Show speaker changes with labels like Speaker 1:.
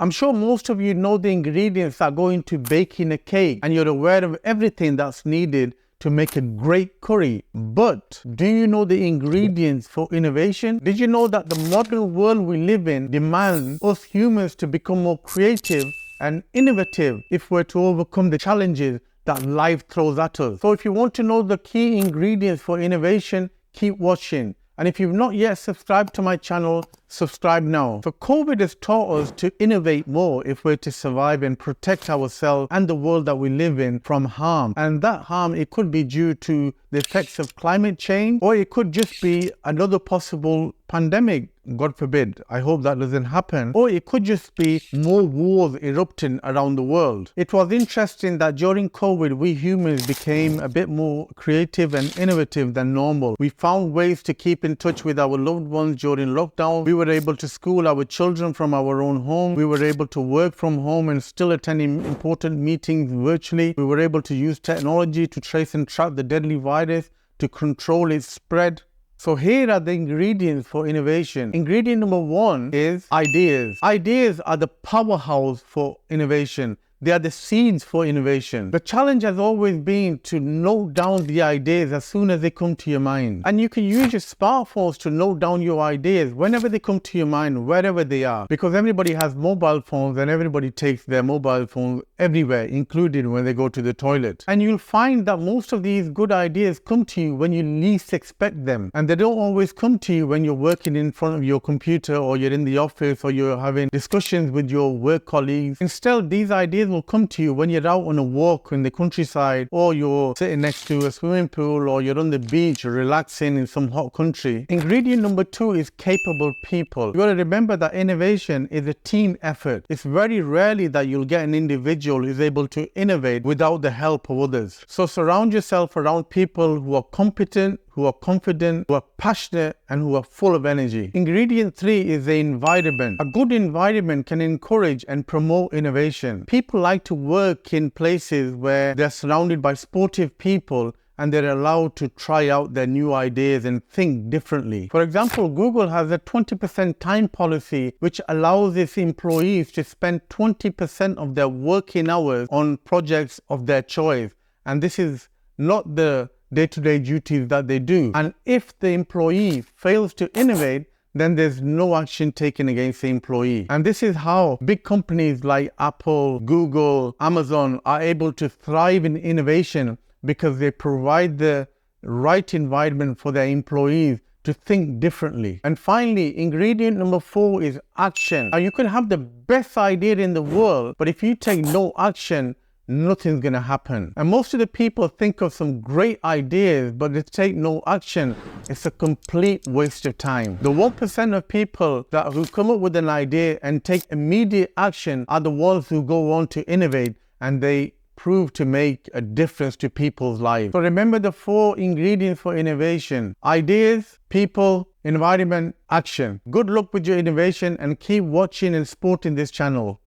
Speaker 1: I'm sure most of you know the ingredients that go into baking a cake, and you're aware of everything that's needed to make a great curry. But do you know the ingredients for innovation? Did you know that the modern world we live in demands us humans to become more creative and innovative if we're to overcome the challenges that life throws at us? So if you want to know the key ingredients for innovation, keep watching. And if you've not yet subscribed to my channel, subscribe now. So COVID has taught us to innovate more if we're to survive and protect ourselves and the world that we live in from harm. And that harm, it could be due to the effects of climate change, or it could just be another possible pandemic. God forbid, I hope that doesn't happen. Or it could just be more wars erupting around the world. It was interesting that during COVID, we humans became a bit more creative and innovative than normal. We found ways to keep in touch with our loved ones during lockdown. We were able to school our children from our own home. We were able to work from home and still attend important meetings virtually. We were able to use technology to trace and track the deadly virus, to control its spread. So here are the ingredients for innovation. Ingredient number one is ideas. Ideas are the powerhouse for innovation. They are the seeds for innovation. The challenge has always been to note down the ideas as soon as they come to your mind. And you can use your smartphones to note down your ideas whenever they come to your mind, wherever they are. Because everybody has mobile phones and everybody takes their mobile phones everywhere, including when they go to the toilet. And you'll find that most of these good ideas come to you when you least expect them. And they don't always come to you when you're working in front of your computer, or you're in the office, or you're having discussions with your work colleagues. Instead, these ideas will come to you when you're out on a walk in the countryside, or you're sitting next to a swimming pool, or you're on the beach relaxing in some hot country. Ingredient number two is capable people. You got to remember that innovation is a team effort. It's very rarely that you'll get an individual who's able to innovate without the help of others. So surround yourself around people who are competent, who are confident, who are passionate, and who are full of energy. Ingredient three is the environment. A good environment can encourage and promote innovation. People like to work in places where they're surrounded by sportive people and they're allowed to try out their new ideas and think differently. For example, Google has a 20% time policy, which allows its employees to spend 20% of their working hours on projects of their choice. And this is not the day-to-day duties that they do. And if the employee fails to innovate, then there's no action taken against the employee. And this is how big companies like Apple, Google, Amazon are able to thrive in innovation, because they provide the right environment for their employees to think differently. And finally, ingredient number four is action. Now, you can have the best idea in the world, but if you take no action, nothing's going to happen. And most of the people think of some great ideas, but they take no action. It's a complete waste of time. The 1% of people who come up with an idea and take immediate action are the ones who go on to innovate, and they prove to make a difference to people's lives. So remember the four ingredients for innovation: ideas, people, environment, action. Good luck with your innovation, and keep watching and supporting this channel.